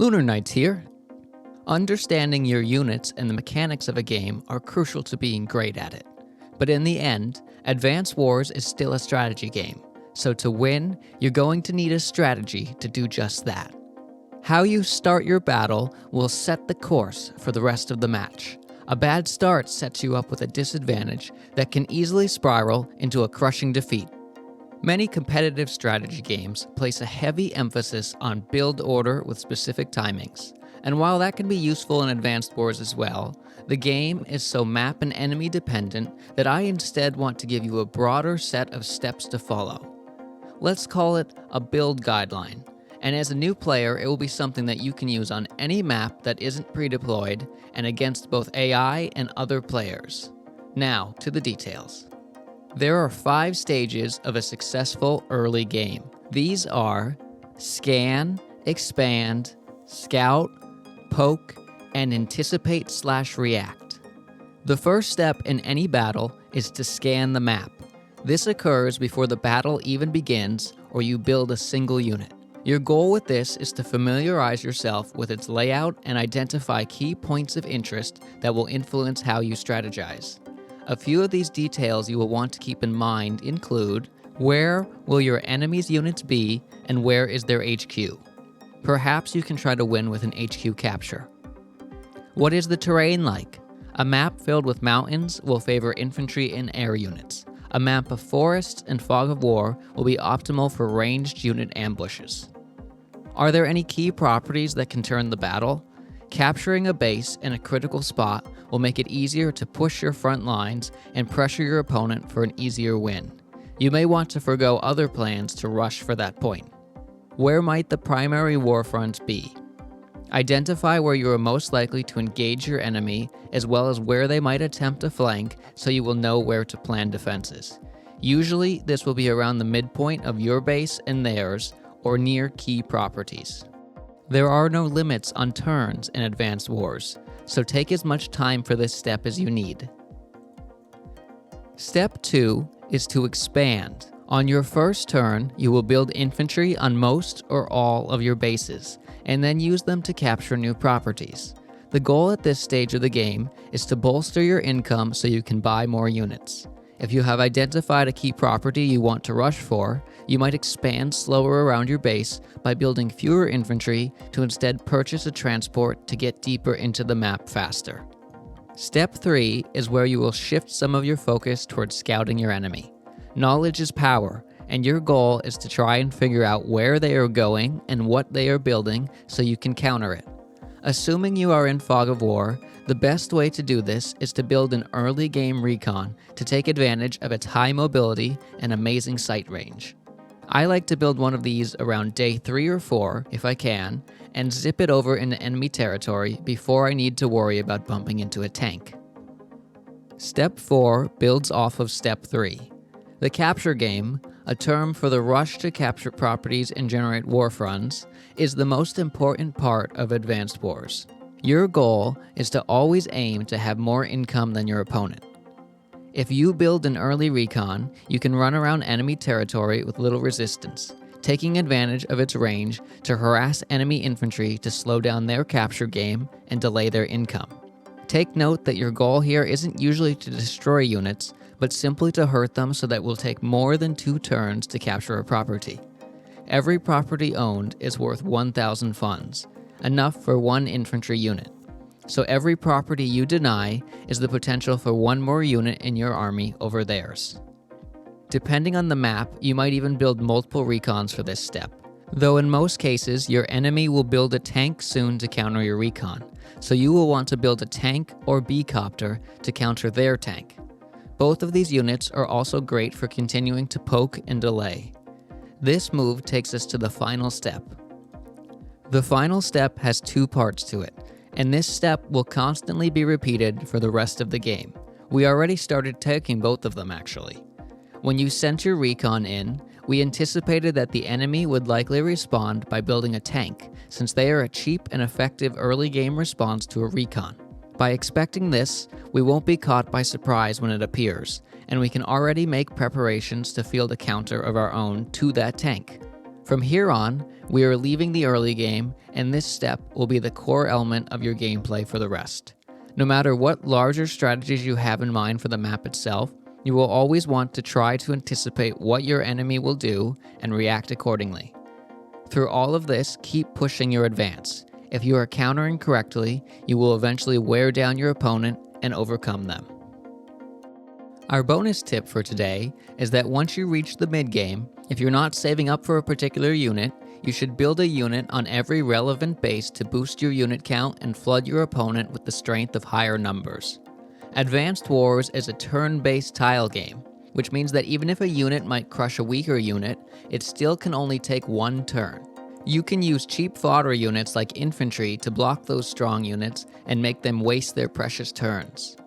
Lunar Knights here. Understanding your units and the mechanics of a game are crucial to being great at it. But in the end, Advanced Wars is still a strategy game, so to win, you're going to need a strategy to do just that. How you start your battle will set the course for the rest of the match. A bad start sets you up with a disadvantage that can easily spiral into a crushing defeat. Many competitive strategy games place a heavy emphasis on build order with specific timings. And while that can be useful in Advanced Wars as well, the game is so map and enemy dependent that I instead want to give you a broader set of steps to follow. Let's call it a build guideline. And as a new player, it will be something that you can use on any map that isn't pre-deployed and against both AI and other players. Now, to the details. There are 5 stages of a successful early game. These are scan, expand, scout, poke, and anticipate/react. The first step in any battle is to scan the map. This occurs before the battle even begins or you build a single unit. Your goal with this is to familiarize yourself with its layout and identify key points of interest that will influence how you strategize. A few of these details you will want to keep in mind include: where will your enemy's units be and where is their HQ? Perhaps you can try to win with an HQ capture. What is the terrain like? A map filled with mountains will favor infantry and air units. A map of forests and fog of war will be optimal for ranged unit ambushes. Are there any key properties that can turn the battle? Capturing a base in a critical spot will make it easier to push your front lines and pressure your opponent for an easier win. You may want to forgo other plans to rush for that point. Where might the primary war fronts be? Identify where you are most likely to engage your enemy, as well as where they might attempt a flank, so you will know where to plan defenses. Usually, this will be around the midpoint of your base and theirs, or near key properties. There are no limits on turns in Advanced Wars, so take as much time for this step as you need. Step 2 is to expand. On your first turn, you will build infantry on most or all of your bases, and then use them to capture new properties. The goal at this stage of the game is to bolster your income so you can buy more units. If you have identified a key property you want to rush for, you might expand slower around your base by building fewer infantry to instead purchase a transport to get deeper into the map faster. Step 3 is where you will shift some of your focus towards scouting your enemy. Knowledge is power, and your goal is to try and figure out where they are going and what they are building so you can counter it. Assuming you are in fog of war, the best way to do this is to build an early game recon to take advantage of its high mobility and amazing sight range. I like to build one of these around day 3 or 4, if I can, and zip it over into enemy territory before I need to worry about bumping into a tank. Step 4 builds off of Step 3. The capture game, a term for the rush to capture properties and generate war fronts, is the most important part of Advanced Wars. Your goal is to always aim to have more income than your opponent. If you build an early recon, you can run around enemy territory with little resistance, taking advantage of its range to harass enemy infantry to slow down their capture game and delay their income. Take note that your goal here isn't usually to destroy units, but simply to hurt them so that it will take more than 2 turns to capture a property. Every property owned is worth 1,000 funds, enough for 1 infantry unit. So every property you deny is the potential for 1 more unit in your army over theirs. Depending on the map, you might even build multiple recons for this step, though in most cases your enemy will build a tank soon to counter your recon, so you will want to build a tank or B-copter to counter their tank. Both of these units are also great for continuing to poke and delay. This move takes us to the final step. The final step has 2 parts to it, and this step will constantly be repeated for the rest of the game. We already started taking both of them actually. When you sent your recon in, we anticipated that the enemy would likely respond by building a tank, since they are a cheap and effective early game response to a recon. By expecting this, we won't be caught by surprise when it appears, and we can already make preparations to field a counter of our own to that tank. From here on, We are leaving the early game, and this step will be the core element of your gameplay for the rest. No matter what larger strategies you have in mind for the map itself, you will always want to try to anticipate what your enemy will do and react accordingly. Through all of this, keep pushing your advance. If you are countering correctly, you will eventually wear down your opponent and overcome them. Our bonus tip for today is that once you reach the mid-game, if you're not saving up for a particular unit, you should build a unit on every relevant base to boost your unit count and flood your opponent with the strength of higher numbers. Advanced Wars is a turn-based tile game, which means that even if a unit might crush a weaker unit, it still can only take one turn. You can use cheap fodder units like infantry to block those strong units and make them waste their precious turns.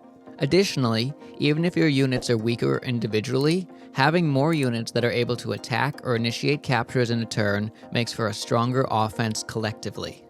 Additionally, even if your units are weaker individually, having more units that are able to attack or initiate captures in a turn makes for a stronger offense collectively.